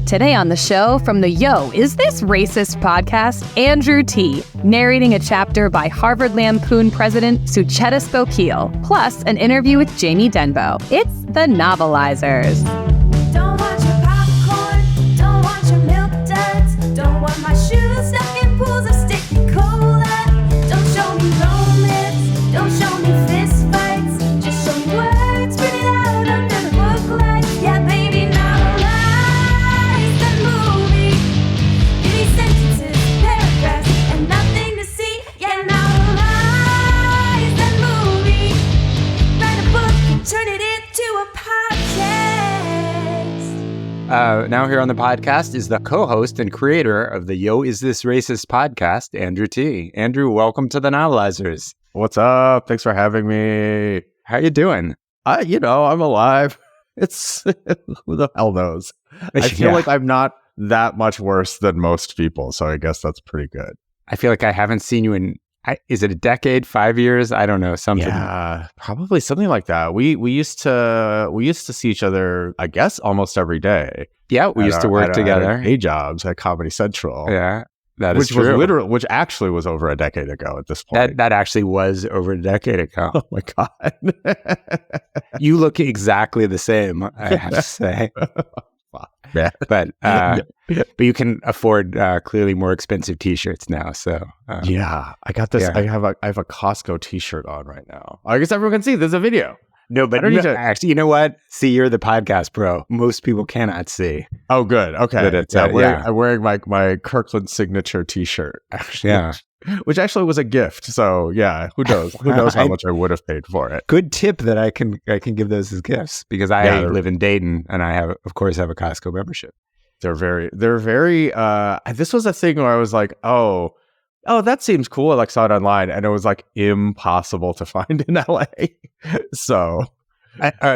Today on the show, from the Yo, Is This Racist podcast, Andrew T., narrating a chapter by Harvard Lampoon president Suchetas Bokil, plus an interview with Jamie Denbo. It's The Novelizers. Don't want your popcorn, don't want your milk duds, don't want my shoes stuck in pools of sticky cola. Don't show me romance, don't show me fist fights, just show me words printed out under the book lights. Yeah, baby, novelize the movie. Give me sentences, paragraphs, and nothing to see. Yeah, novelize the movie. Write a book and turn it into a podcast. Now here on the podcast is the co-host and creator of the Yo, Is This Racist podcast, Andrew T. Andrew, welcome to the Novelizers. What's up? Thanks for having me. How you doing? I'm alive. It's who the hell knows? I feel Yeah. like I'm not that much worse than most people, so I guess that's pretty good. I feel like I haven't seen you in, is it a decade, 5 years? I don't know, something. Yeah, probably something like that. We used to see each other, I guess, almost every day. Yeah, we used to work together. Day jobs at Comedy Central. Yeah, that is which true. which actually was over a decade ago at this point. That actually was over a decade ago. Oh my god. You look exactly the same, I have to say. Yeah. But you can afford clearly more expensive T-shirts now. So Yeah, I got this. Yeah. I have a Costco T-shirt on right now. I guess everyone can see. There's a video. no, but I don't need to- actually, you know what? See, you're the podcast pro. Most people cannot see. Oh, good. Okay. But it's, I'm yeah. wearing my Kirkland signature T-shirt. Actually, Yeah. which actually was a gift. So yeah, who knows? Who knows how much I would have paid for it? Good tip that I can give those as gifts because I Yeah, live in Dayton and I have a Costco membership. They're very. This was a thing where I was like, oh, that seems cool. I like saw it online, and it was like impossible to find in LA. So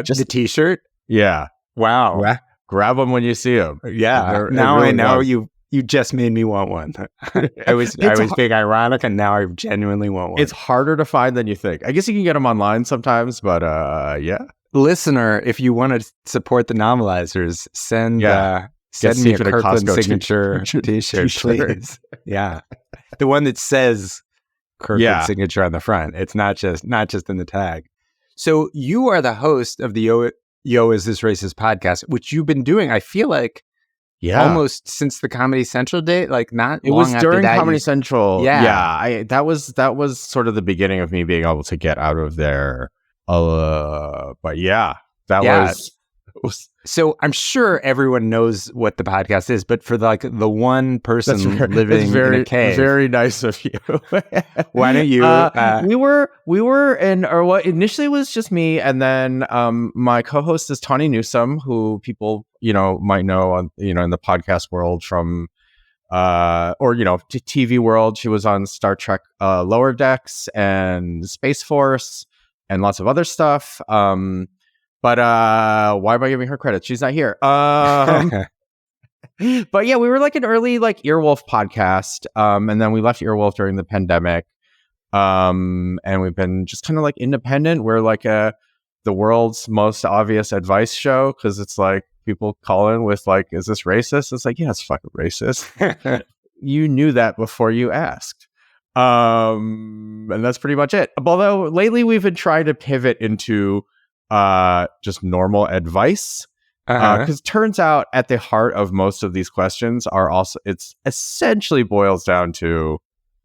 Just the T-shirt. yeah, Wow. grab them when you see them. Yeah. Now I know you just made me want one. I was being ironic, and now I genuinely want one. It's harder to find than you think. I guess you can get them online sometimes, but yeah. Listener, if you want to support the Novelizers, send Get me a Secret Kirkland Costco signature T-shirt, please. Yeah, the one that says Kirkland Yeah. signature on the front. It's not just in the tag. So you are the host of the Yo, Is This Racist podcast, which you've been doing. I feel like almost since the Comedy Central date. Like not. It long was after during that, Comedy Central. Yeah. That was sort of the beginning of me being able to get out of there. But yeah, that was So I'm sure everyone knows what the podcast is, but for the one person living very, in a cave, very nice of you. why don't you? We were in, or what initially was just me, and then my co-host is Tawny Newsome, who people might know on in the podcast world from or TV world. She was on Star Trek Lower Decks and Space Force and lots of other stuff. But why am I giving her credit? She's not here. But yeah, we were like an early Earwolf podcast. And then we left Earwolf during the pandemic. And we've been just kind of like independent. We're like the world's most obvious advice show because it's like people call in with like, is this racist? It's like, yeah, it's fucking racist. You knew that before you asked. And that's pretty much it. Although lately we've been trying to pivot into just normal advice because turns out at the heart of most of these questions it's essentially boils down to,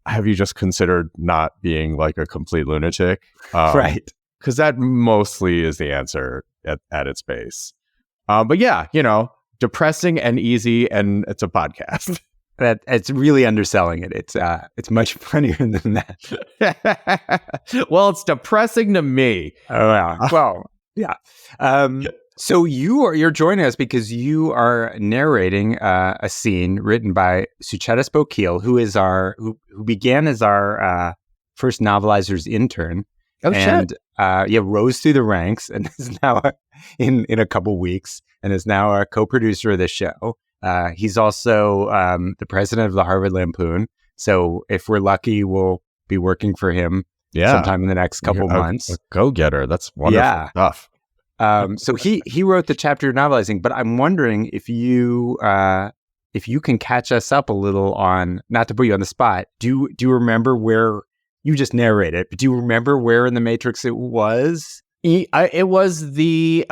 have you just considered not being like a complete lunatic? Right, because that mostly is the answer at its base. But yeah, depressing and easy, and it's a podcast. that it's really underselling it. It's much funnier than that. Well, it's depressing to me. Oh yeah. Well, yeah. So you're joining us because you are narrating a scene written by Suchetas Bokil, who began as our first Novelizers intern. Oh and, shit! Rose through the ranks and is now in a couple weeks and is now a co-producer of the show. He's also the president of the Harvard Lampoon. So if we're lucky, we'll be working for him sometime in the next couple months. A go-getter. That's wonderful stuff. So he wrote the chapter you're novelizing, but I'm wondering if you can catch us up a little on, not to put you on the spot. Do you remember where you just narrated? But do you remember where in the Matrix it was? It was the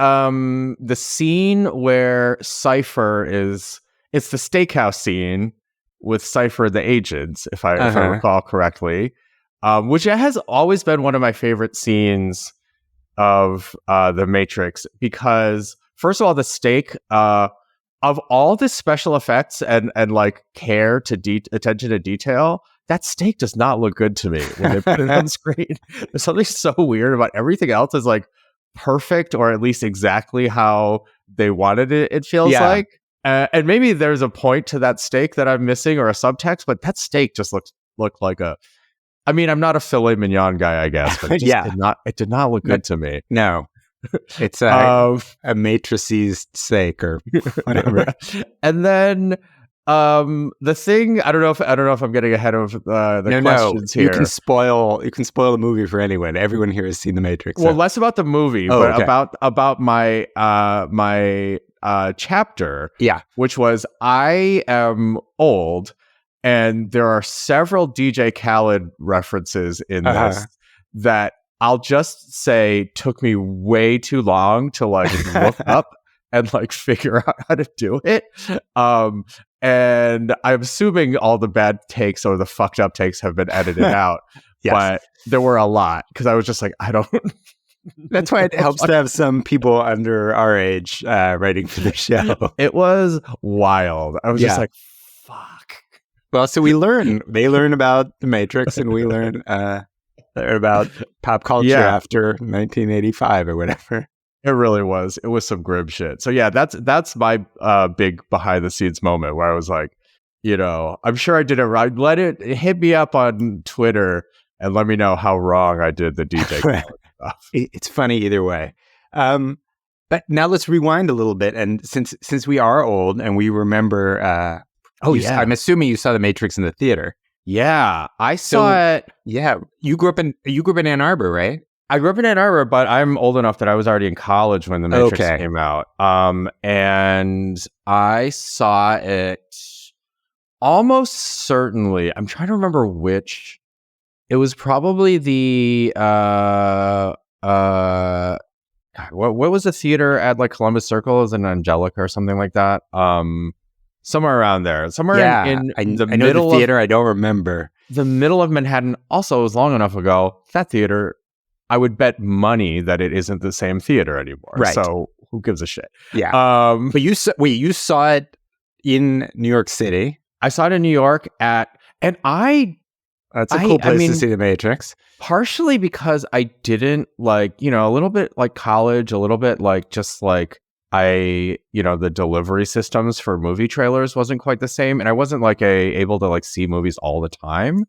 scene where Cypher is. It's the steakhouse scene with Cypher the agents, if I recall correctly, which has always been one of my favorite scenes of the Matrix, because first of all, the steak of all the special effects and like care to attention to detail, that steak does not look good to me when they put it on screen. There's something so weird about everything else is like perfect, or at least exactly how they wanted it. It feels like, and maybe there's a point to that steak that I'm missing or a subtext, but that steak just looked like a. I mean, I'm not a filet mignon guy, I guess, but it just it did not look good to me. No, it's a matrices steak or whatever. And then the thing, I don't know if I'm getting ahead of the questions here. You can spoil the movie for anyone. Everyone here has seen The Matrix. Well, less about the movie, but about my my chapter. Yeah, which was I am old, and there are several DJ Khaled references in this that I'll just say took me way too long to like look up and like figure out how to do it. And I'm assuming all the bad takes or the fucked up takes have been edited out. Yes. But there were a lot, because I was just like, I don't. That's why it helps to have some people under our age writing for the show. It was wild. I was just like, fuck. Well, so they learn about The Matrix, and we learn about pop culture after 1985 or whatever. It really was. It was some grim shit. So yeah, that's my big behind the scenes moment where I was like, I'm sure I did it right. Hit me up on Twitter and let me know how wrong I did the DJ stuff. It's funny either way. But now let's rewind a little bit, and since we are old and we remember, I'm assuming you saw The Matrix in the theater. Yeah, I saw it. Yeah, you grew up in Ann Arbor, right? I grew up in Ann Arbor, but I'm old enough that I was already in college when The Matrix came out. And I saw it almost certainly. I'm trying to remember which. It was probably the what was the theater at like Columbus Circle? Is it Angelica or something like that? Somewhere around there. Somewhere in the middle of the theater. I don't remember. The middle of Manhattan. Also, it was long enough ago. That theater, I would bet money that it isn't the same theater anymore. Right. So who gives a shit? Yeah. But you saw it in New York City. I saw it in New York that's a cool place to see The Matrix. Partially because I didn't a little bit like college, a little bit like just like the delivery systems for movie trailers wasn't quite the same, and I wasn't like able to like see movies all the time.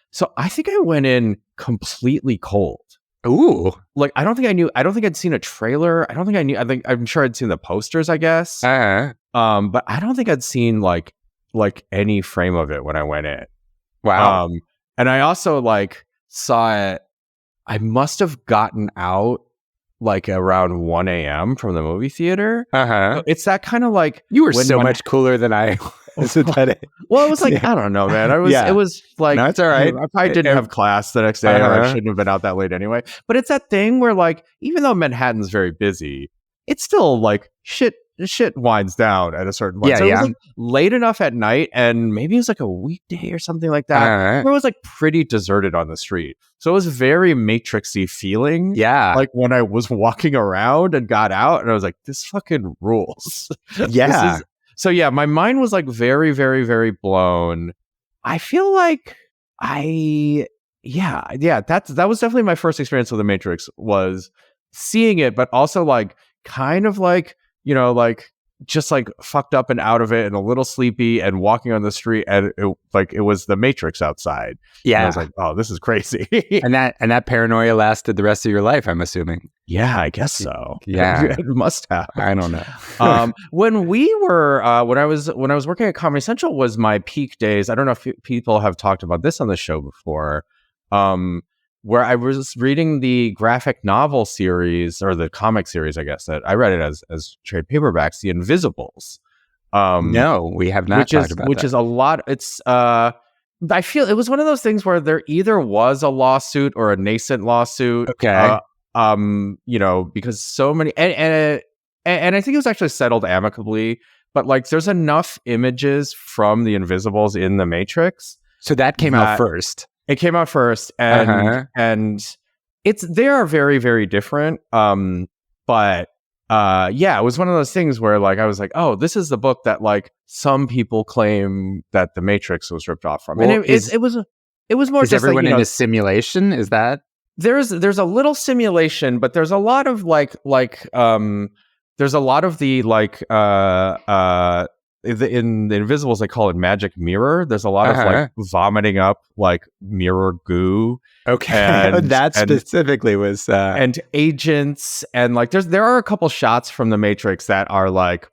So I think I went in completely cold. Ooh. Like I don't think I'd seen a trailer. I'm sure I'd seen the posters, I guess. But I don't think I'd seen like any frame of it when I went in. Wow. And I also saw it. I must have gotten out like around 1 a.m. from the movie theater. It's that kind of like you were so much cooler than I was. Well, it was like I don't know, man. It was like no, it's all right. I probably didn't have class the next day, or I shouldn't have been out that late anyway. But it's that thing where like even though Manhattan's very busy, it's still like shit winds down at a certain point. It was like late enough at night, and maybe it was like a weekday or something like that, where it was like pretty deserted on the street. So it was very Matrixy feeling. Yeah. Like when I was walking around and got out, and I was like, this fucking rules. Yeah. So yeah, my mind was like very, very, very blown. I feel like that was definitely my first experience with The Matrix, was seeing it, but also like kind of like, like just like fucked up and out of it and a little sleepy and walking on the street, and it was The Matrix outside. Yeah. And I was like, oh, this is crazy. and that paranoia lasted the rest of your life, I'm assuming. Yeah, I guess so. Yeah. It must have. I don't know. When we were when I was working at Comedy Central was my peak days. I don't know if people have talked about this on the show before. where I was reading the graphic novel series or the comic series, I guess that I read it as trade paperbacks, The Invisibles. No, we have not talked about which that. is a lot. It's I feel it was one of those things where there either was a lawsuit or a nascent lawsuit. Okay. Because so many and I think it was actually settled amicably, but like there's enough images from the Invisibles in the Matrix. So that came out first. It came out first, and they are very, very different. But it was one of those things where like I was like, oh, this is the book that like some people claim that the Matrix was ripped off from, Well, and it was more Is just everyone like, in a simulation? Is that? there's a little simulation, but there's a lot of there's a lot of the in the Invisibles they call it magic mirror. There's a lot of like vomiting up like mirror goo. Okay, that specifically was and agents, and like there are a couple shots from the Matrix that are like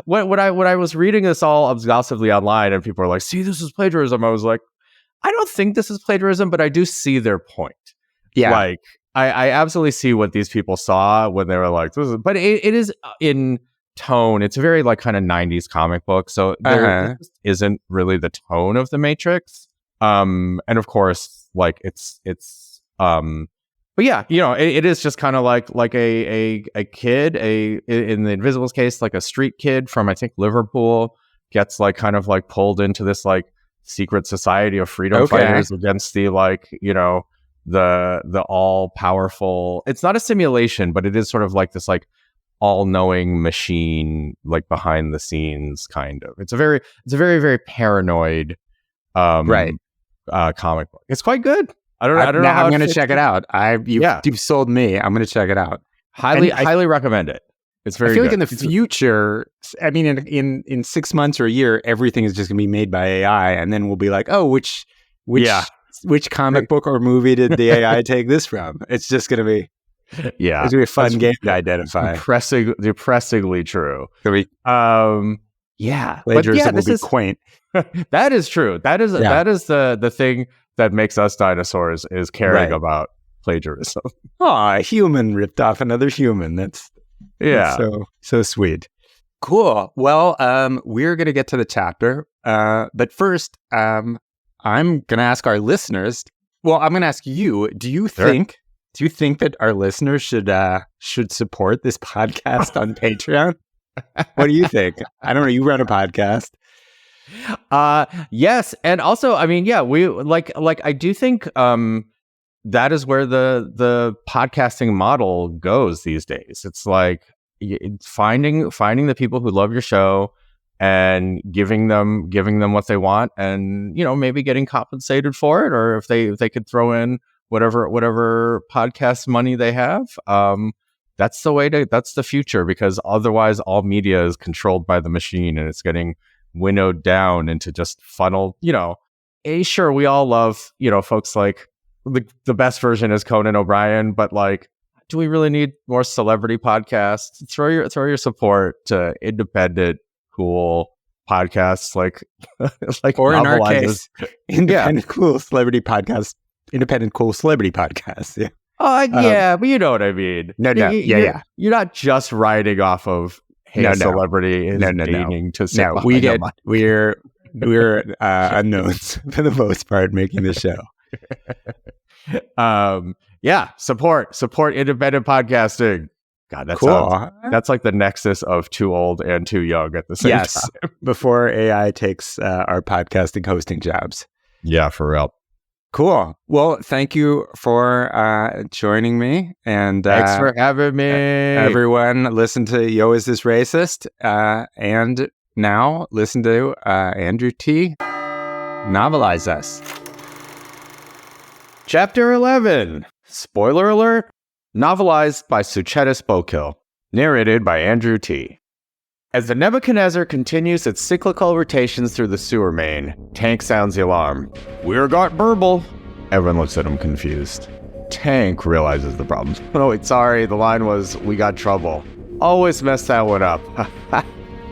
when I was reading this all obsessively online and people are like, see, this is plagiarism. I was like, I don't think this is plagiarism, but I do see their point. Yeah. Like I absolutely see what these people saw when they were like, this is, but it is in tone. It's a very like kind of 90s comic book. So there isn't really the tone of the Matrix. And of course, like it's but yeah, it is just kind of like a kid, in the Invisibles case, like a street kid from I think Liverpool gets like kind of like pulled into this like secret society of freedom fighters against the like the all powerful. It's not a simulation, but it is sort of like this like all knowing machine, like behind the scenes kind of. It's a very very paranoid comic book. It's quite good. I don't know. I'm going to check it out. You've sold me. I'm going to check it out. Highly recommend it. It's very. I feel good. like in the future, I mean, in 6 months or a year, everything is just going to be made by AI, and then we'll be like, oh, which comic book or movie did the AI take this from? It's just going to be it's going to be a fun game to identify. Depressingly true. Plagiarism will be quaint. That is true. That is the thing that makes us dinosaurs is caring about plagiarism. Oh, a human ripped off another human. That's so sweet. Cool. Well, we're going to get to the chapter. But first, I'm going to ask our listeners. Well, I'm going to ask you, do you think that our listeners should support this podcast on Patreon? What do you think? I don't know. You run a podcast. Yes, and also, I mean, we like I do think that is where the podcasting model goes these days. It's like finding the people who love your show and giving them what they want, and maybe getting compensated for it, or if they could throw in whatever podcast money they have. That's the future, because otherwise all media is controlled by the machine, and it's getting winnowed down into just funnel. Sure, we all love folks like the best version is Conan O'Brien, but like, do we really need more celebrity podcasts? Throw your support to independent, cool podcasts like or in our Novelizes. case, independent cool celebrity podcasts. Yeah. But you know what I mean. You're not just riding off of celebrity is dating to say we're unknowns for the most part making the show. Support independent podcasting. God, that's cool. That's like the nexus of too old and too young at the same time. Before AI takes our podcasting hosting jobs. Yeah, for real. Cool. Well, thank you for joining me. And thanks for having me. Everyone, listen to Yo, Is This Racist? And now listen to Andrew T. novelize us. Chapter 11. Spoiler alert. Novelized by Suchetas Bokil. Narrated by Andrew T. As the Nebuchadnezzar continues its cyclical rotations through the sewer main, Tank sounds the alarm. "We're got burble." Everyone looks at him confused. Tank realizes the problem. "Oh, wait, sorry, the line was, we got trouble. Always mess that one up."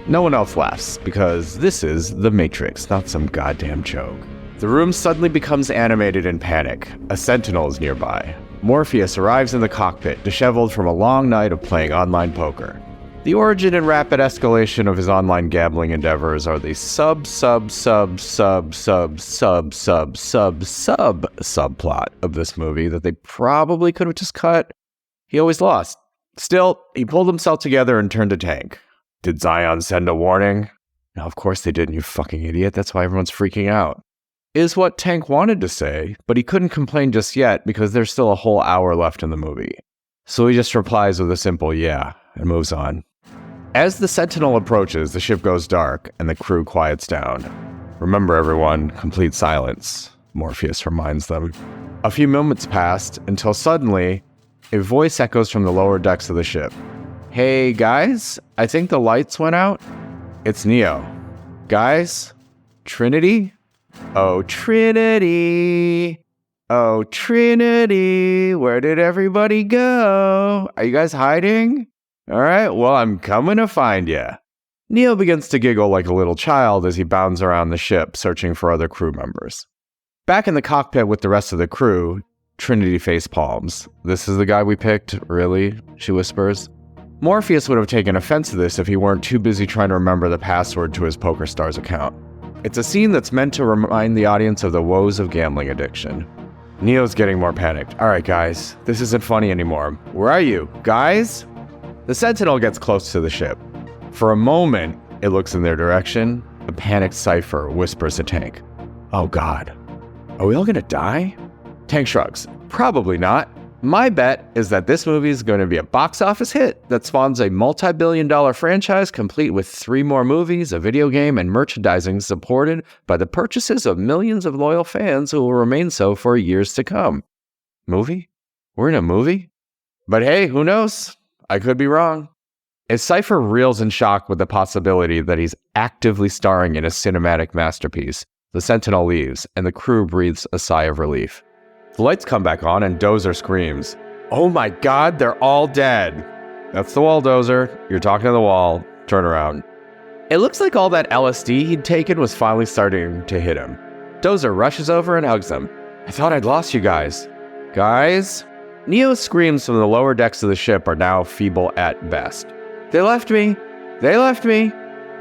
No one else laughs, because this is The Matrix, not some goddamn joke. The room suddenly becomes animated in panic. A sentinel is nearby. Morpheus arrives in the cockpit, disheveled from a long night of playing online poker. The origin and rapid escalation of his online gambling endeavors are the subplot of this movie that they probably could have just cut. He always lost. Still, he pulled himself together and turned to Tank. Did Zion send a warning? No, of course they didn't, you fucking idiot. That's why everyone's freaking out. Is what Tank wanted to say, but he couldn't complain just yet because there's still a whole hour left in the movie. So he just replies with a simple yeah and moves on. As the Sentinel approaches, the ship goes dark and the crew quiets down. Remember everyone, complete silence, Morpheus reminds them. A few moments passed until suddenly, a voice echoes from the lower decks of the ship. Hey guys, I think the lights went out. It's Neo. Guys? Trinity? Oh, Trinity. Oh, Trinity. Where did everybody go? Are you guys hiding? All right, well, I'm coming to find you. Neo begins to giggle like a little child as he bounds around the ship, searching for other crew members. Back in the cockpit with the rest of the crew, Trinity face palms. This is the guy we picked, really? She whispers. Morpheus would have taken offense to this if he weren't too busy trying to remember the password to his PokerStars account. It's a scene that's meant to remind the audience of the woes of gambling addiction. Neo's getting more panicked. All right, guys, this isn't funny anymore. Where are you? Guys? The Sentinel gets close to the ship. For a moment, it looks in their direction. The panicked Cypher whispers to Tank. Oh, God. Are we all gonna die? Tank shrugs. Probably not. My bet is that this movie is going to be a box office hit that spawns a multi-billion-dollar franchise complete with 3 more movies, a video game, and merchandising supported by the purchases of millions of loyal fans who will remain so for years to come. Movie? We're in a movie? But hey, who knows? I could be wrong. As Cypher reels in shock with the possibility that he's actively starring in a cinematic masterpiece, the Sentinel leaves, and the crew breathes a sigh of relief. The lights come back on and Dozer screams, "Oh my God, they're all dead." That's the wall, Dozer. You're talking to the wall. Turn around. It looks like all that LSD he'd taken was finally starting to hit him. Dozer rushes over and hugs him. I thought I'd lost you guys. Guys? Neo's screams from the lower decks of the ship are now feeble at best. They left me. They left me.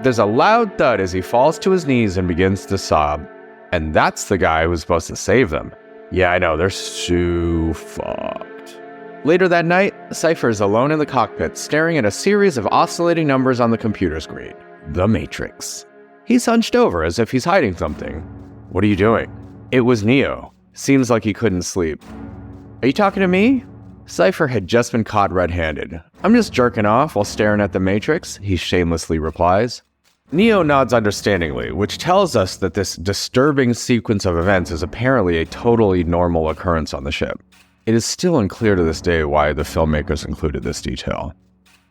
There's a loud thud as he falls to his knees and begins to sob. And that's the guy who was supposed to save them. Yeah, I know, they're so fucked. Later that night, Cypher is alone in the cockpit, staring at a series of oscillating numbers on the computer screen. The Matrix. He's hunched over as if he's hiding something. What are you doing? It was Neo. Seems like he couldn't sleep. Are you talking to me? Cypher had just been caught red-handed. I'm just jerking off while staring at the Matrix, he shamelessly replies. Neo nods understandingly, which tells us that this disturbing sequence of events is apparently a totally normal occurrence on the ship. It is still unclear to this day why the filmmakers included this detail.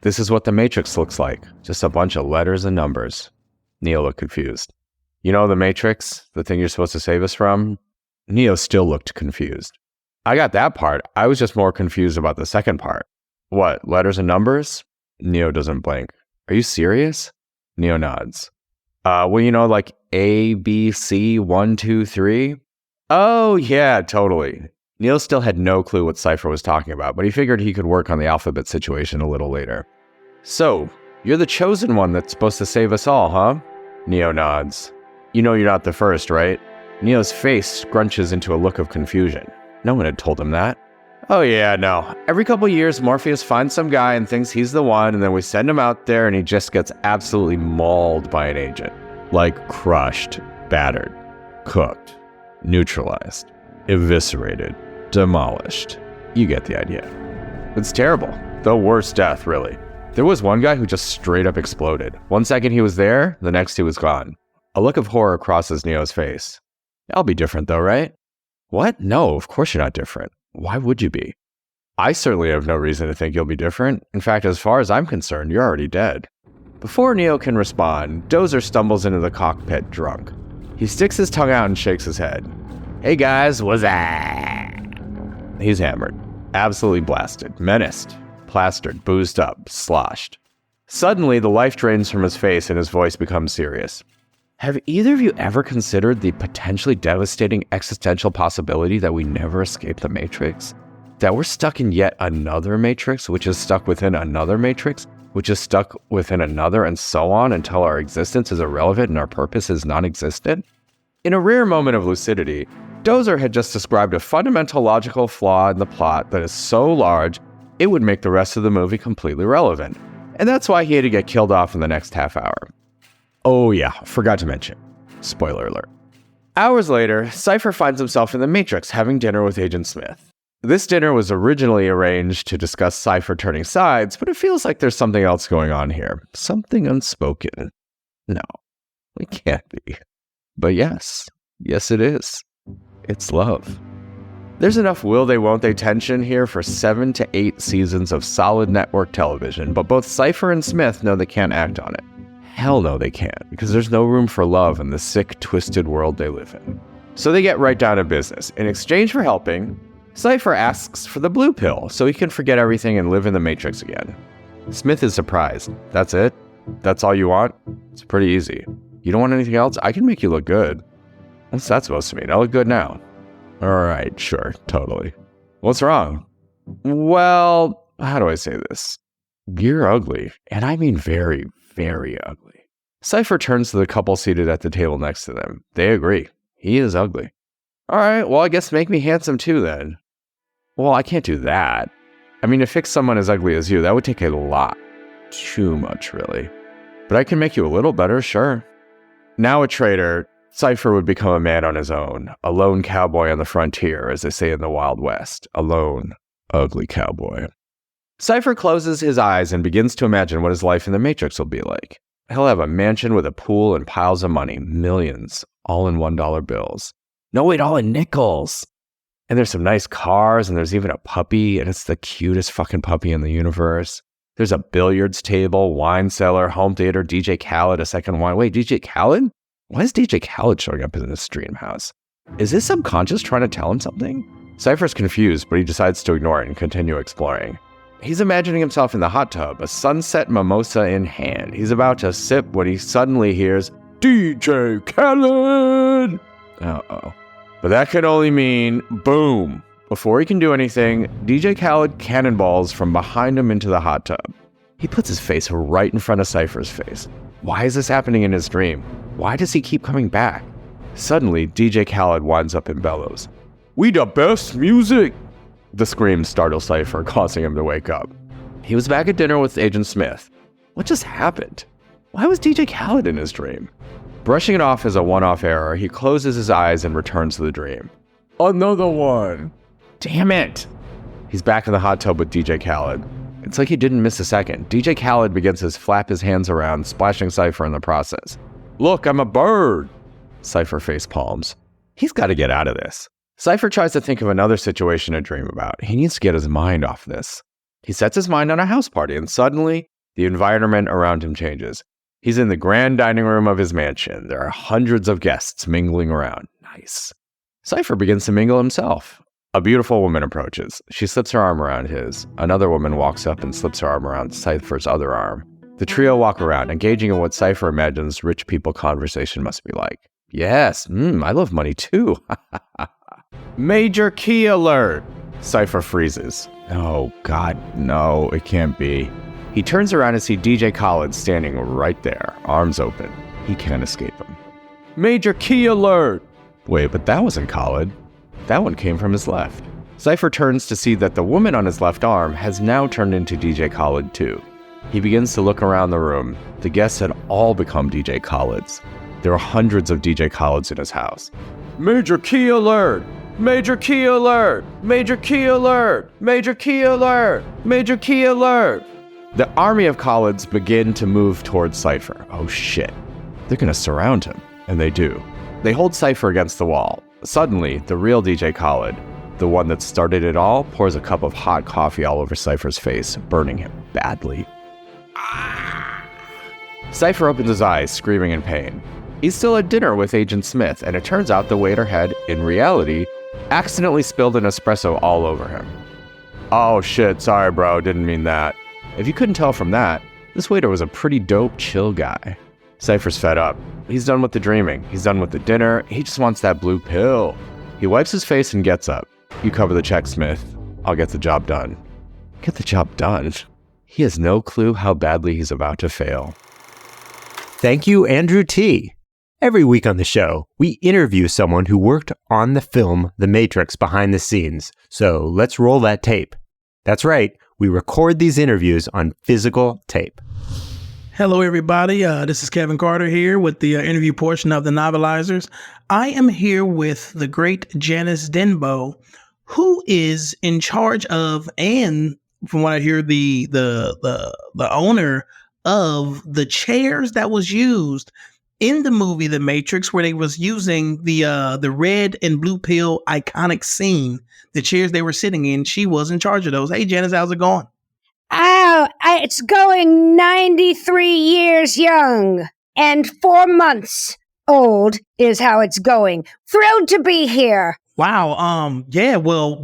This is what the Matrix looks like, just a bunch of letters and numbers. Neo looked confused. You know the Matrix, the thing you're supposed to save us from? Neo still looked confused. I got that part, I was just more confused about the second part. What, letters and numbers? Neo doesn't blink. Are you serious? Neo nods. Well, you know, like A, B, C, 1, 2, 3? Oh, yeah, totally. Neo still had no clue what Cypher was talking about, but he figured he could work on the alphabet situation a little later. So, you're the chosen one that's supposed to save us all, huh? Neo nods. You know you're not the first, right? Neo's face scrunches into a look of confusion. No one had told him that. Oh yeah, no. Every couple years, Morpheus finds some guy and thinks he's the one, and then we send him out there and he just gets absolutely mauled by an agent. Like crushed, battered, cooked, neutralized, eviscerated, demolished. You get the idea. It's terrible. The worst death, really. There was one guy who just straight up exploded. 1 second he was there, the next he was gone. A look of horror crosses Neo's face. I'll be different though, right? What? No, of course you're not different. Why would you be? I certainly have no reason to think you'll be different. In fact, as far as I'm concerned, you're already dead. Before Neo can respond, Dozer stumbles into the cockpit drunk. He sticks his tongue out and shakes his head. Hey guys, what's that? He's hammered. Absolutely blasted. Menaced. Plastered. Boozed up. Sloshed. Suddenly, the life drains from his face and his voice becomes serious. Have either of you ever considered the potentially devastating existential possibility that we never escape the Matrix? That we're stuck in yet another Matrix, which is stuck within another Matrix, which is stuck within another, and so on until our existence is irrelevant and our purpose is non-existent? In a rare moment of lucidity, Dozer had just described a fundamental logical flaw in the plot that is so large, it would make the rest of the movie completely relevant. And that's why he had to get killed off in the next half hour. Oh yeah, forgot to mention. Spoiler alert. Hours later, Cypher finds himself in the Matrix having dinner with Agent Smith. This dinner was originally arranged to discuss Cypher turning sides, but it feels like there's something else going on here. Something unspoken. No, it can't be. But yes it is. It's love. There's enough will they won't they tension here for 7 to 8 seasons of solid network television, but both Cypher and Smith know they can't act on it. Hell no they can't, because there's no room for love in the sick, twisted world they live in. So they get right down to business. In exchange for helping, Cypher asks for the blue pill so he can forget everything and live in the Matrix again. Smith is surprised. That's it? That's all you want? It's pretty easy. You don't want anything else? I can make you look good. What's that supposed to mean? I look good now. All right, sure, totally. What's wrong? Well, how do I say this? You're ugly, and I mean very, very ugly. Cypher turns to the couple seated at the table next to them. They agree. He is ugly. All right, well, I guess make me handsome too then. Well, I can't do that. I mean, to fix someone as ugly as you, that would take a lot. Too much, really. But I can make you a little better, sure. Now a traitor, Cypher would become a man on his own, a lone cowboy on the frontier, as they say in the Wild West. A lone, ugly cowboy. Cypher closes his eyes and begins to imagine what his life in the Matrix will be like. He'll have a mansion with a pool and piles of money, millions, all in $1 bills. No, wait, all in nickels. And there's some nice cars, and there's even a puppy, and it's the cutest fucking puppy in the universe. There's a billiards table, wine cellar, home theater, DJ Khaled, a second wine. Wait, DJ Khaled? Why is DJ Khaled showing up in this dream house? Is his subconscious trying to tell him something? Cypher's confused, but he decides to ignore it and continue exploring. He's imagining himself in the hot tub, a sunset mimosa in hand. He's about to sip when he suddenly hears, DJ Khaled! Uh-oh. But that could only mean, boom. Before he can do anything, DJ Khaled cannonballs from behind him into the hot tub. He puts his face right in front of Cypher's face. Why is this happening in his dream? Why does he keep coming back? Suddenly, DJ Khaled winds up and bellows. We the best music! The scream startles Cypher, causing him to wake up. He was back at dinner with Agent Smith. What just happened? Why was DJ Khaled in his dream? Brushing it off as a one-off error, he closes his eyes and returns to the dream. Another one! Damn it! He's back in the hot tub with DJ Khaled. It's like he didn't miss a second. DJ Khaled begins to flap his hands around, splashing Cypher in the process. Look, I'm a bird! Cypher face palms. He's got to get out of this. Cypher tries to think of another situation to dream about. He needs to get his mind off this. He sets his mind on a house party, and suddenly, the environment around him changes. He's in the grand dining room of his mansion. There are hundreds of guests mingling around. Nice. Cypher begins to mingle himself. A beautiful woman approaches. She slips her arm around his. Another woman walks up and slips her arm around Cypher's other arm. The trio walk around, engaging in what Cypher imagines rich people conversation must be like. Yes, I love money too. Major key alert! Cypher freezes. Oh, God, no, it can't be. He turns around and sees DJ Khaled standing right there, arms open. He can't escape him. Major key alert! Wait, but that wasn't Khaled. That one came from his left. Cypher turns to see that the woman on his left arm has now turned into DJ Khaled too. He begins to look around the room. The guests had all become DJ Khaleds. There are hundreds of DJ Khaleds in his house. Major key alert! Major key alert! Major key alert! Major key alert! Major key alert! The army of Khaleds begin to move towards Cypher. Oh shit. They're gonna surround him. And they do. They hold Cypher against the wall. Suddenly, the real DJ Khaled, the one that started it all, pours a cup of hot coffee all over Cypher's face, burning him badly. Cypher opens his eyes, screaming in pain. He's still at dinner with Agent Smith, and it turns out the waiter had, in reality, accidentally spilled an espresso all over him. Oh shit, sorry bro, didn't mean that. If you couldn't tell from that, this waiter was a pretty dope, chill guy. Cypher's fed up. He's done with the dreaming. He's done with the dinner. He just wants that blue pill. He wipes his face and gets up. You cover the check, Smith. I'll get the job done. Get the job done? He has no clue how badly he's about to fail. Thank you, Andrew T. Every week on the show, we interview someone who worked on the film The Matrix behind the scenes. So let's roll that tape. That's right, we record these interviews on physical tape. Hello, everybody. This is Kevin Carter here with the interview portion of The Novelizers. I am here with the great Janice Denbo, who is in charge of, and from what I hear, the owner of the chairs that was used in the movie The Matrix, where they was using the red and blue pill iconic scene, the chairs they were sitting in. She was in charge of those. Hey, Janice, how's it going? Oh, it's going 93 years young and 4 months old is how it's going. Thrilled to be here. Wow. Yeah. Well.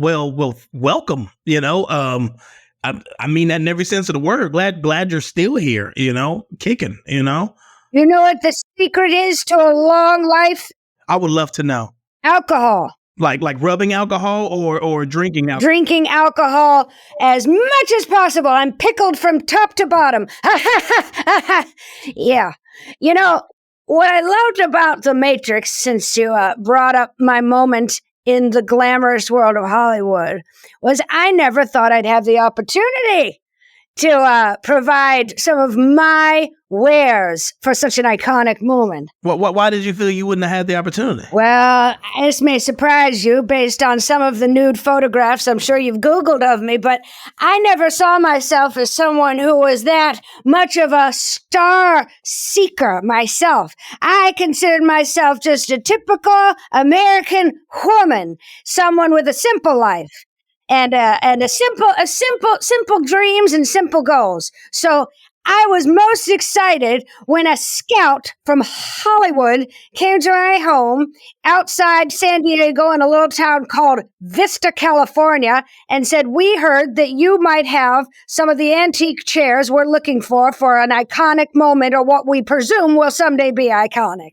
Welcome. I mean that in every sense of the word. Glad you're still here. Kicking. You know what the secret is to a long life? I would love to know. Alcohol. Like rubbing alcohol or drinking alcohol? Drinking alcohol as much as possible. I'm pickled from top to bottom. Yeah. What I loved about The Matrix, since you brought up my moment in the glamorous world of Hollywood, was I never thought I'd have the opportunity to provide some of my wares for such an iconic moment. Why did you feel you wouldn't have had the opportunity? Well, this may surprise you based on some of the nude photographs I'm sure you've Googled of me, but I never saw myself as someone who was that much of a star seeker myself. I considered myself just a typical American woman, someone with a simple life. And simple dreams and simple goals. So I was most excited when a scout from Hollywood came to my home outside San Diego in a little town called Vista, California, and said, "We heard that you might have some of the antique chairs we're looking for an iconic moment, or what we presume will someday be iconic."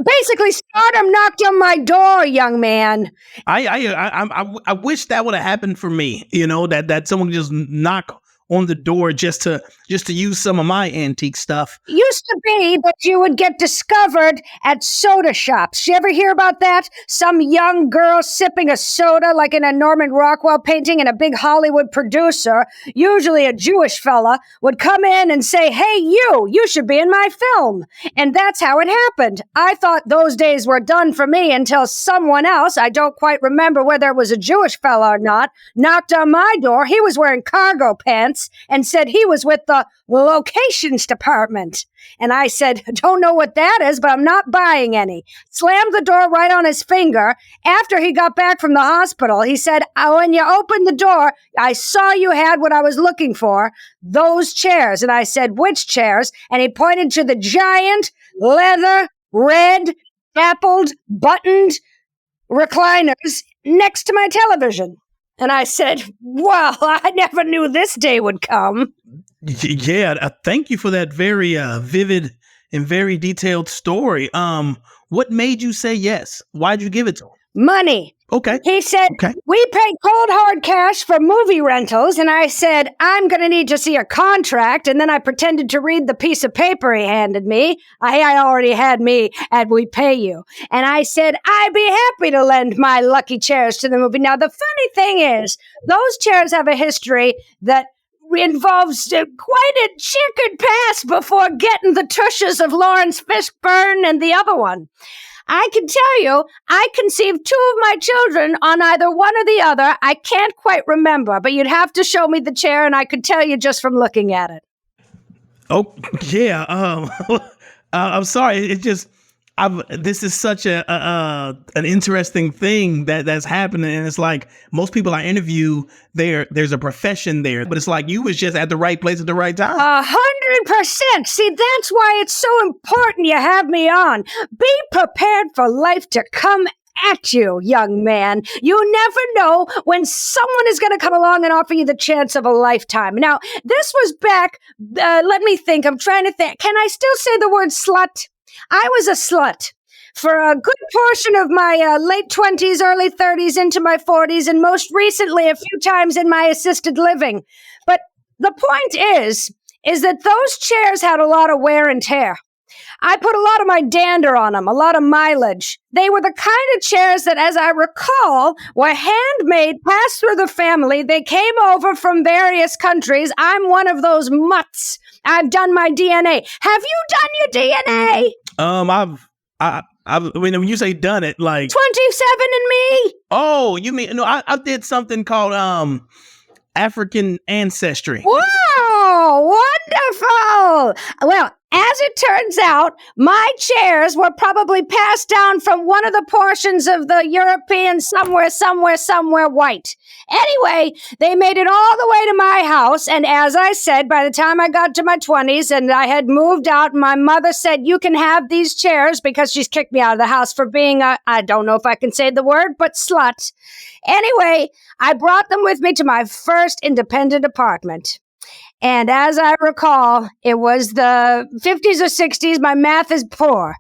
Basically, stardom knocked on my door, young man. I wish that would have happened for me. That someone could just knock on the door just to use some of my antique stuff. Used to be that you would get discovered at soda shops. You ever hear about that? Some young girl sipping a soda like in a Norman Rockwell painting, and a big Hollywood producer, usually a Jewish fella, would come in and say, "Hey, you should be in my film." And that's how it happened. I thought those days were done for me until someone else, I don't quite remember whether it was a Jewish fella or not, knocked on my door. He was wearing cargo pants and said he was with the locations department. And I said, "Don't know what that is, but I'm not buying any." Slammed the door right on his finger. After he got back from the hospital, he said, "When you opened the door, I saw you had what I was looking for, those chairs." And I said, "Which chairs?" And he pointed to the giant, leather, red, dappled, buttoned recliners next to my television. And I said, "Well, I never knew this day would come." Yeah, thank you for that very vivid and very detailed story. What made you say yes? Why'd you give it to him? Money. Okay. He said, Okay. "We pay cold hard cash for movie rentals." And I said, "I'm going to need to see a contract." And then I pretended to read the piece of paper he handed me. I already had me at "We pay you." And I said, "I'd be happy to lend my lucky chairs to the movie." Now, the funny thing is, those chairs have a history that involves quite a checkered past before getting the tushes of Lawrence Fishburne and the other one. I can tell you, I conceived 2 of my children on either one or the other. I can't quite remember, but you'd have to show me the chair, and I could tell you just from looking at it. Oh, yeah. I'm sorry. It just, this is such an interesting thing that's happening. And it's like most people I interview, there's a profession there, but it's like you was just at the right place at the right time. 100%. See, that's why it's so important you have me on. Be prepared for life to come at you, young man. You never know when someone is going to come along and offer you the chance of a lifetime. Now, this was back, let me think. I'm trying to think. Can I still say the word slut? I was a slut for a good portion of my late 20s, early 30s, into my 40s, and most recently a few times in my assisted living. But the point is that those chairs had a lot of wear and tear. I put a lot of my dander on them, a lot of mileage. They were the kind of chairs that, as I recall, were handmade, passed through the family. They came over from various countries. I'm one of those mutts. I've done my DNA. Have you done your DNA? I mean, when you say done it, like 27 and me. oh, you mean no? I did something called African ancestry. Whoa, wonderful. Well, as it turns out, my chairs were probably passed down from one of the portions of the European somewhere white. Anyway, they made it all the way to my house, and as I said, by the time I got to my 20s and I had moved out, my mother said, you can have these chairs, because she's kicked me out of the house for being I don't know if I can say the word, but slut. Anyway, I brought them with me to my first independent apartment. And as I recall, it was the 50s or 60s. My math is poor.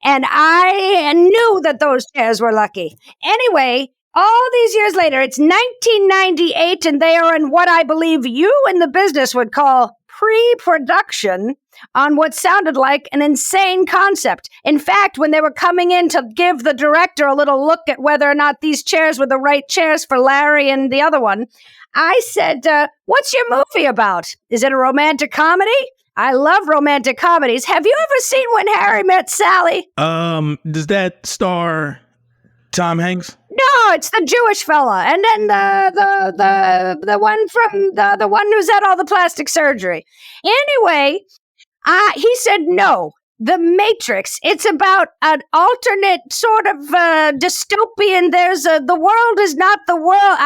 And I knew that those chairs were lucky. Anyway, all these years later, it's 1998, and they are in what I believe you in the business would call pre-production on what sounded like an insane concept. In fact, when they were coming in to give the director a little look at whether or not these chairs were the right chairs for Larry and the other one, I said, what's your movie about? Is it a romantic comedy? I love romantic comedies. Have you ever seen When Harry Met Sally? Does that star Tom Hanks? No, it's the Jewish fella. And then the one from the one who's had all the plastic surgery. Anyway, he said no. The Matrix. It's about an alternate sort of dystopian. The world is not the world.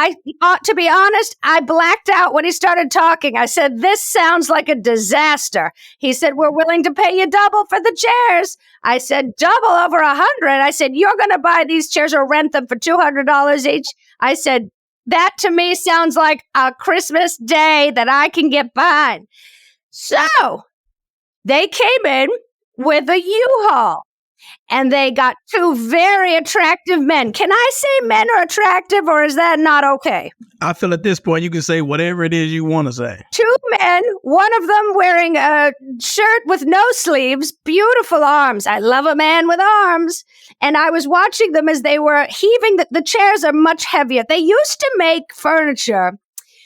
To be honest, I blacked out when he started talking. I said, this sounds like a disaster. He said, we're willing to pay you double for the chairs. I said, double over 100. I said, you're going to buy these chairs or rent them for $200 each. I said, that to me sounds like a Christmas day that I can get behind. So they came in with a U-Haul, and they got two very attractive men. Can I say men are attractive, or is that not okay? I feel at this point you can say whatever it is you want to say. Two men, one of them wearing a shirt with no sleeves, beautiful arms. I love a man with arms. And I was watching them as they were heaving. The chairs are much heavier. They used to make furniture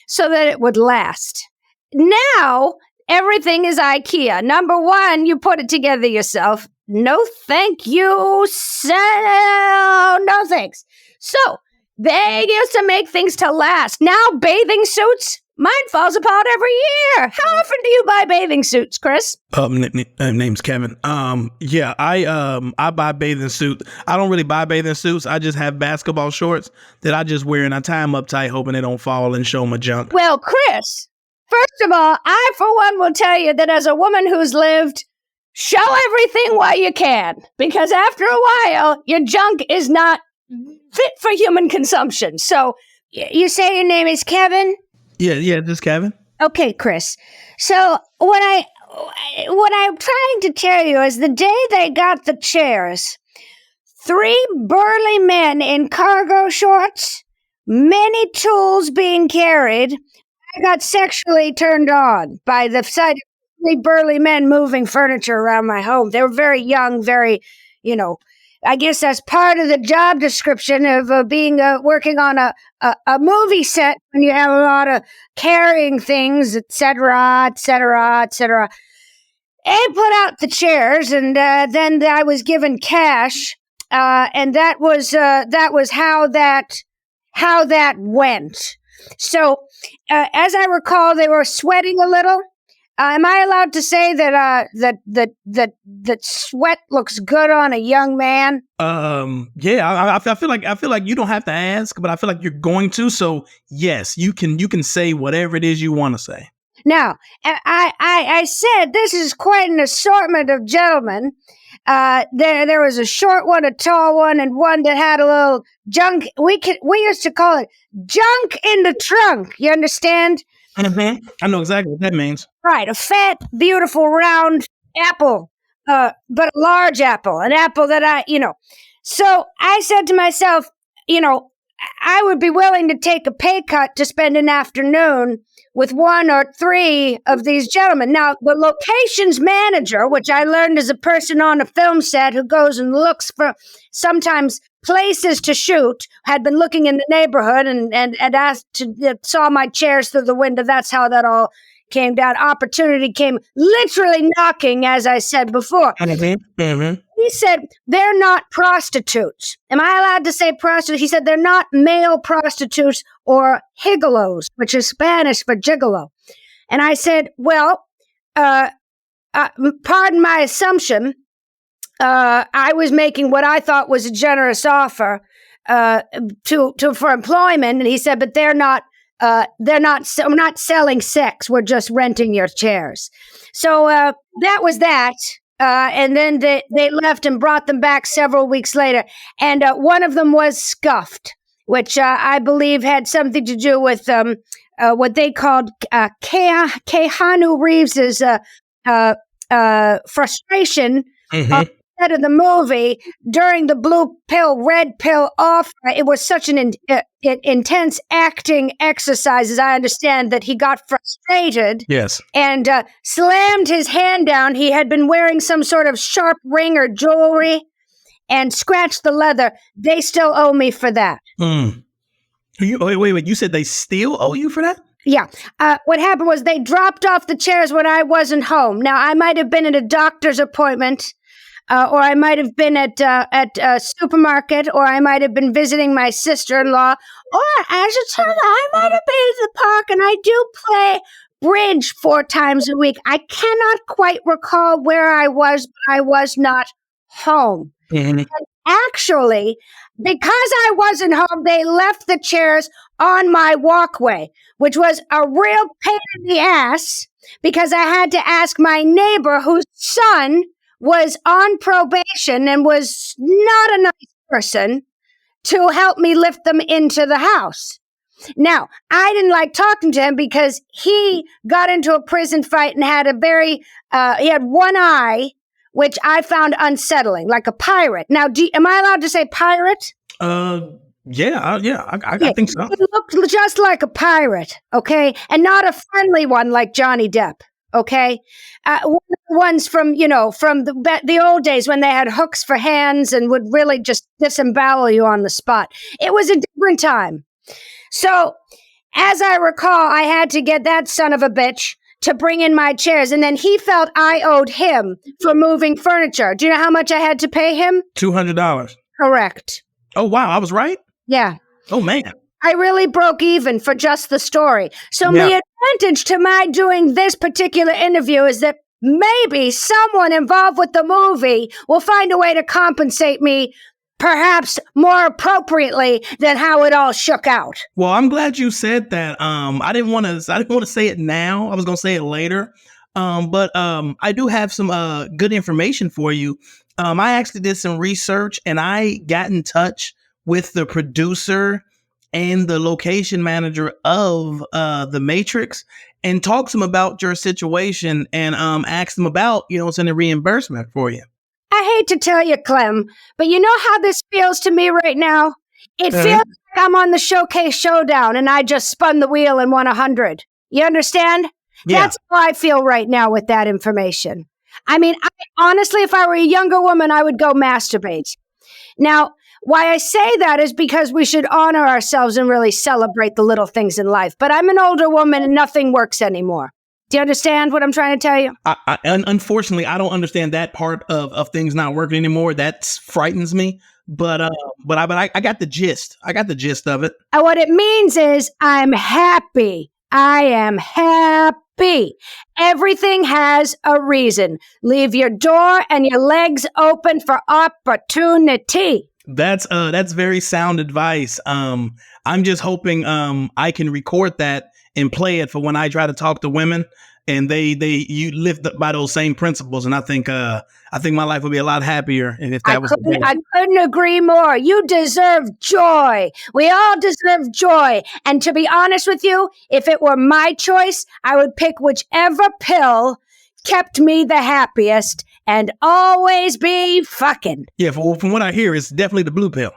so that it would last. Now, everything is IKEA. Number one, you put it together yourself. No, thank you. So, no thanks. So, they used to make things to last. Now, bathing suits, mine falls apart every year. How often do you buy bathing suits, Chris? Name's Kevin. Yeah, I buy bathing suits. I don't really buy bathing suits. I just have basketball shorts that I just wear, and I tie them up tight, hoping they don't fall and show my junk. Well, Chris, first of all, I, for one, will tell you that as a woman who's lived, show everything while you can. Because after a while, your junk is not fit for human consumption. So, you say your name is Kevin? Yeah, this is Kevin. Okay, Chris. So, what I'm trying to tell you is the day they got the chairs, 3 burly men in cargo shorts, many tools being carried, I got sexually turned on by the sight of 3 burly men moving furniture around my home. They were very young, very, I guess that's part of the job description of being working on a movie set when you have a lot of carrying things, etc., etc., etc. I put out the chairs, and then I was given cash, and that was how that went. So, as I recall, they were sweating a little. Am I allowed to say that sweat looks good on a young man? Yeah, I feel like you don't have to ask, but I feel like you're going to. So yes, you can say whatever it is you want to say. Now, I said this is quite an assortment of gentlemen. There was a short one, a tall one, and one that had a little junk. We used to call it junk in the trunk. You understand? Mm-hmm. I know exactly what that means. Right, a fat, beautiful, round apple, but a large apple, an apple that So I said to myself, I would be willing to take a pay cut to spend an afternoon with one or three of these gentlemen. Now, the locations manager, which I learned is a person on a film set who goes and looks for sometimes places to shoot, had been looking in the neighborhood and saw my chairs through the window. That's how that all came down. Opportunity came literally knocking, as I said before. Mm-hmm. He said, they're not prostitutes. Am I allowed to say prostitutes? He said, they're not male prostitutes or gigolos, which is Spanish for gigolo. And I said, well, pardon my assumption. I was making what I thought was a generous offer for employment. And he said, but we're not selling sex. We're just renting your chairs. So that was that. And then they left and brought them back several weeks later. And one of them was scuffed, which I believe had something to do with what they called Keanu Reeves's frustration on the set of the movie during the blue pill, red pill off. It was such an intense acting exercise, as I understand, that he got frustrated. Yes. And slammed his hand down. He had been wearing some sort of sharp ring or jewelry and scratched the leather. They still owe me for that. Wait. You said they still owe you for that? Yeah. What happened was they dropped off the chairs when I wasn't home. Now, I might have been at a doctor's appointment, or I might have been at a supermarket, or I might have been visiting my sister-in-law, or as it turned out, I might have been at the park, and I do play bridge 4 times a week. I cannot quite recall where I was, but I was not home. Mm-hmm. And actually, because I wasn't home, they left the chairs on my walkway, which was a real pain in the ass, because I had to ask my neighbor, whose son was on probation and was not a nice person, to help me lift them into the house. Now, I didn't like talking to him because he got into a prison fight and had he had one eye, which I found unsettling, like a pirate. Now, am I allowed to say pirate? Yeah, I think so. He looked just like a pirate, okay? And not a friendly one like Johnny Depp. Okay, one of the ones from the old days when they had hooks for hands and would really just disembowel you on the spot. It was a different time. So, as I recall, I had to get that son of a bitch to bring in my chairs, and then he felt I owed him for moving furniture. Do you know how much I had to pay him? $200. Correct. Oh wow, I was right. Yeah. Oh man. I really broke even for just the story. So Yeah. the advantage to my doing this particular interview is that maybe someone involved with the movie will find a way to compensate me perhaps more appropriately than how it all shook out. Well, I'm glad you said that. I didn't want to say it now. I was going to say it later. But I do have some good information for you. I actually did some research and I got in touch with the producer and the location manager of The Matrix and talked to them about your situation and asked them about, what's in the reimbursement for you. I hate to tell you, Clem, but you know how this feels to me right now? It feels like I'm on the Showcase Showdown and I just spun the wheel and won 100. You understand? Yeah. That's how I feel right now with that information. I mean, honestly, if I were a younger woman, I would go masturbate. Now, why I say that is because we should honor ourselves and really celebrate the little things in life. But I'm an older woman and nothing works anymore. Do you understand what I'm trying to tell you? Unfortunately, I don't understand that part of things not working anymore. That frightens me. But I got the gist. I got the gist of it. And what it means is I'm happy. I am happy. Everything has a reason. Leave your door and your legs open for opportunity. That's very sound advice. I'm just hoping I can record that and play it for when I try to talk to women and you live by those same principles. And I think my life would be a lot happier if that was the case. I couldn't agree more. You deserve joy. We all deserve joy. And to be honest with you, if it were my choice, I would pick whichever pill kept me the happiest and always be fucking. Yeah, from what I hear, it's definitely the blue pill.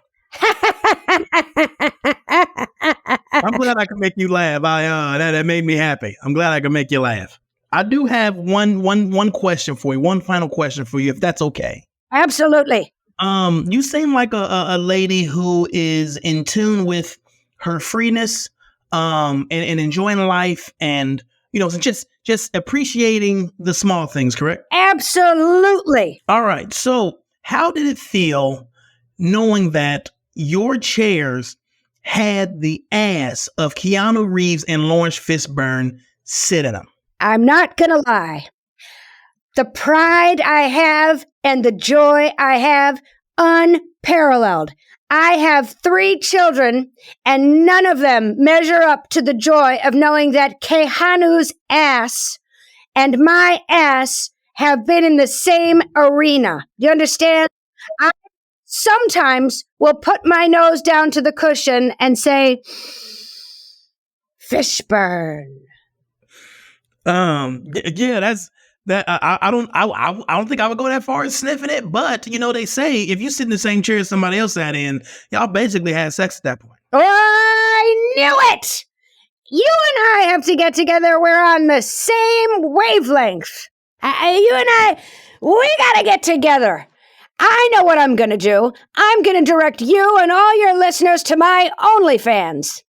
I'm glad I could make you laugh. That made me happy. I'm glad I could make you laugh. I do have one question for you, one final question for you, if that's okay. Absolutely. You seem like a lady who is in tune with her freeness, and enjoying life, and just appreciating the small things, correct? Absolutely. All right. So, how did it feel knowing that your chairs had the ass of Keanu Reeves and Lawrence Fishburne sit in them? I'm not going to lie. The pride I have and the joy I have, unparalleled. I have 3 children, and none of them measure up to the joy of knowing that Keanu's ass and my ass have been in the same arena. You understand? I sometimes will put my nose down to the cushion and say, Fishburne. Yeah, that's that. I don't think I would go that far as sniffing it, but they say if you sit in the same chair as somebody else sat in, y'all basically had sex at that point. Oh, I knew it! You and I have to get together. We're on the same wavelength. You and I, we gotta get together. I know what I'm gonna do. I'm gonna direct you and all your listeners to my OnlyFans.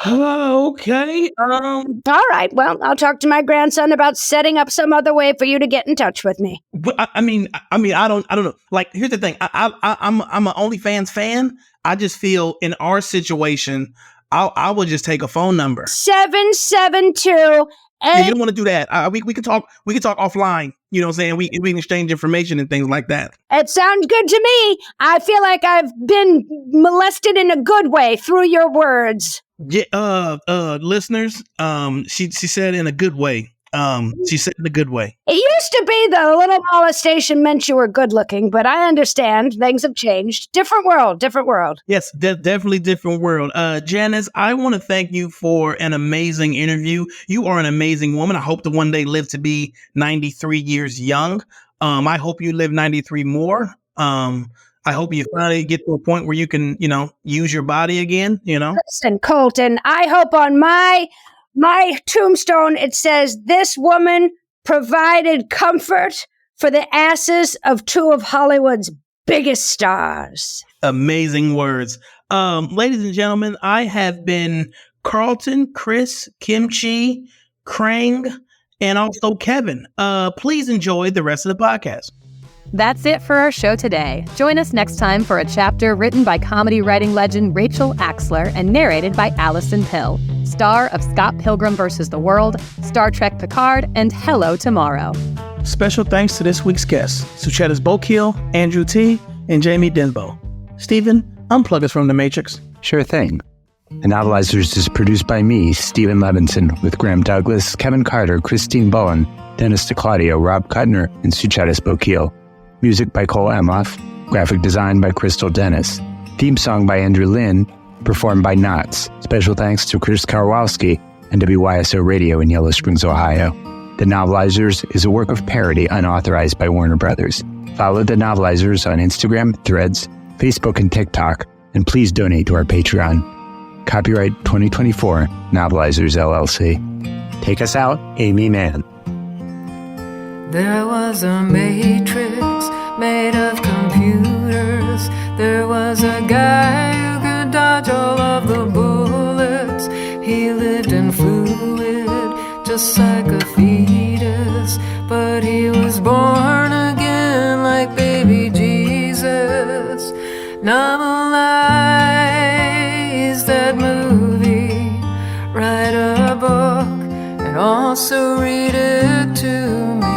Okay. All right. Well, I'll talk to my grandson about setting up some other way for you to get in touch with me. But I mean, I don't know. Like, here's the thing. I'm an OnlyFans fan. I just feel in our situation, I would just take a phone number. 772. Yeah, you don't want to do that. We can talk. We can talk offline. You know what I'm saying? We can exchange information and things like that. It sounds good to me. I feel like I've been molested in a good way through your words. Yeah, listeners, she said in a good way. She said in a good way. It used to be the little molestation meant you were good looking, but I understand things have changed. Different world. Yes, definitely different world. Janice, I want to thank you for an amazing interview. You are an amazing woman. I hope to one day live to be 93 years young. I hope you live 93 more. I hope you finally get to a point where you can, use your body again, Listen, Colton, I hope on my tombstone it says, this woman provided comfort for the asses of 2 of Hollywood's biggest stars. Amazing words. Ladies and gentlemen, I have been Carlton, Chris, Kimchi, Krang, and also Kevin. Please enjoy the rest of the podcast. That's it for our show today. Join us next time for a chapter written by comedy writing legend Rachel Axler and narrated by Allison Pill, star of Scott Pilgrim vs. the World, Star Trek Picard, and Hello Tomorrow. Special thanks to this week's guests, Suchetas Bokil, Andrew T., and Jamie Denbo. Stephen, unplug us from the Matrix. Sure thing. The Novelizers is produced by me, Stephen Levinson, with Graham Douglas, Kevin Carter, Christine Bowen, Dennis DeClaudio, Rob Kuttner, and Suchetas Bokil. Music by Cole Emhoff. Graphic design by Crystal Dennis. Theme song by Andrew Lynn, performed by Knots. Special thanks to Chris Karwowski and WYSO Radio in Yellow Springs, Ohio. The Novelizers is a work of parody unauthorized by Warner Brothers. Follow The Novelizers on Instagram, Threads, Facebook, and TikTok, and please donate to our Patreon. Copyright 2024, Novelizers LLC. Take us out, Amy Mann. There was a matrix made of computers. There was a guy who could dodge all of the bullets. He lived in fluid, just like a fetus. But he was born again like baby Jesus. Novelize that movie, write a book, and also read it to me.